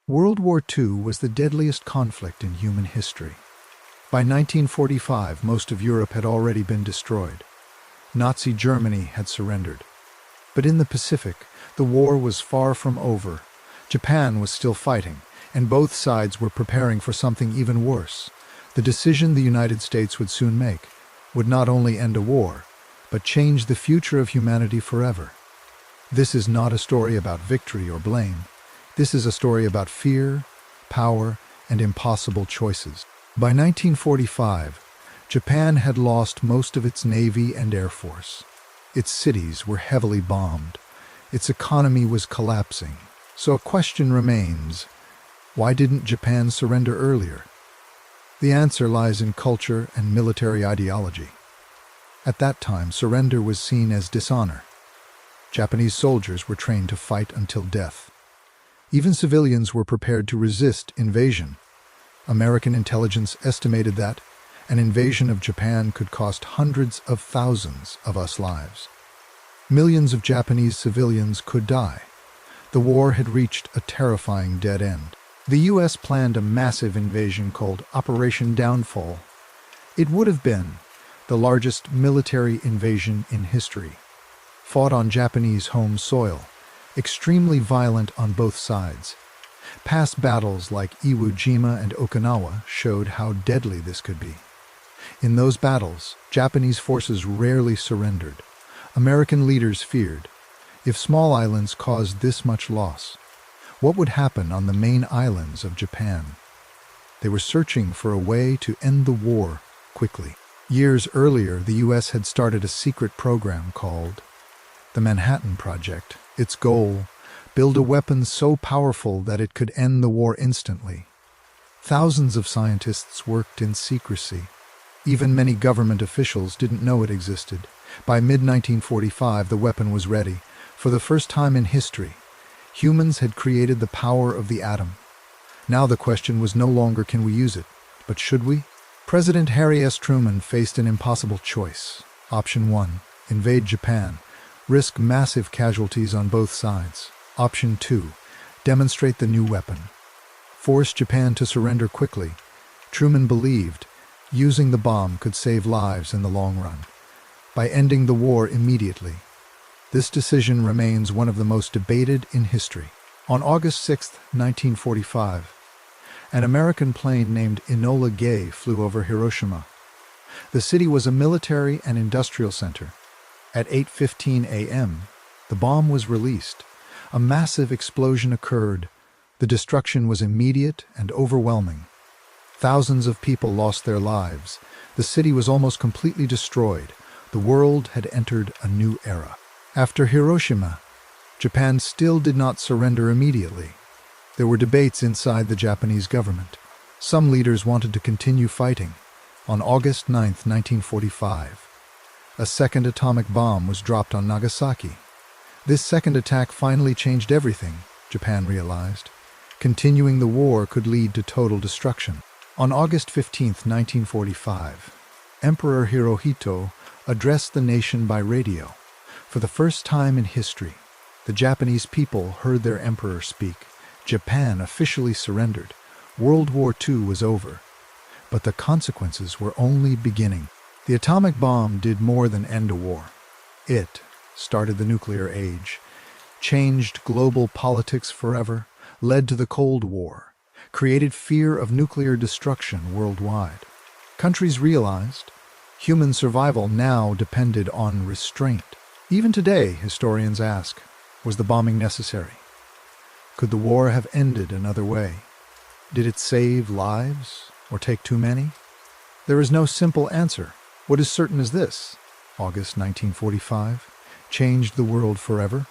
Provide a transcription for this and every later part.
World War II was the deadliest conflict in human history. By 1945, most of Europe had already been destroyed. Nazi Germany had surrendered. But in the Pacific, the war was far from over. Japan was still fighting, and both sides were preparing for something even worse. The decision the United States would soon make would not only end a war, but change the future of humanity forever. This is not a story about victory or blame. This is a story about fear, power, and impossible choices. By 1945, Japan had lost most of its navy and air force. Its cities were heavily bombed. Its economy was collapsing. So a question remains: why didn't Japan surrender earlier? The answer lies in culture and military ideology. At that time, surrender was seen as dishonor. Japanese soldiers were trained to fight until death. Even civilians were prepared to resist invasion. American intelligence estimated that an invasion of Japan could cost hundreds of thousands of us lives. Millions of Japanese civilians could die. The war had reached a terrifying dead end. The U.S. planned a massive invasion called Operation Downfall. It would have been the largest military invasion in history, fought on Japanese home soil, extremely violent on both sides. Past battles like Iwo Jima and Okinawa showed how deadly this could be. In those battles, Japanese forces rarely surrendered. American leaders feared, if small islands caused this much loss, what would happen on the main islands of Japan? They were searching for a way to end the war quickly. Years earlier, the U.S. had started a secret program called the Manhattan Project. Its goal: build a weapon so powerful that it could end the war instantly. Thousands of scientists worked in secrecy. Even many government officials didn't know it existed. By mid-1945, the weapon was ready. For the first time in history, humans had created the power of the atom. Now the question was no longer can we use it, but should we? President Harry S. Truman faced an impossible choice. Option 1, invade Japan, risk massive casualties on both sides. Option 2, demonstrate the new weapon, force Japan to surrender quickly. Truman believed using the bomb could save lives in the long run, by ending the war immediately. This decision remains one of the most debated in history. On August 6, 1945, an American plane named Enola Gay flew over Hiroshima. The city was a military and industrial center. At 8:15 a.m., the bomb was released. A massive explosion occurred. The destruction was immediate and overwhelming. Thousands of people lost their lives. The city was almost completely destroyed. The world had entered a new era. After Hiroshima, Japan still did not surrender immediately. There were debates inside the Japanese government. Some leaders wanted to continue fighting. On August 9, 1945, a second atomic bomb was dropped on Nagasaki. This second attack finally changed everything, Japan realized. Continuing the war could lead to total destruction. On August 15, 1945, Emperor Hirohito addressed the nation by radio. For the first time in history, the Japanese people heard their emperor speak. Japan officially surrendered. World War II was over. But the consequences were only beginning. The atomic bomb did more than end a war. It started the nuclear age, changed global politics forever, led to the Cold War, created fear of nuclear destruction worldwide. Countries realized human survival now depended on restraint. Even today, historians ask, was the bombing necessary? Could the war have ended another way? Did it save lives or take too many? There is no simple answer. What is certain is this: August 1945 changed the world forever.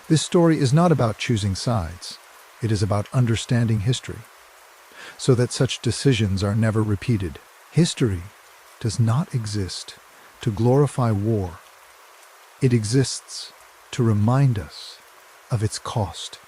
This story is not about choosing sides. It is about understanding history, so that such decisions are never repeated. History does not exist to glorify war. It exists to remind us of its cost.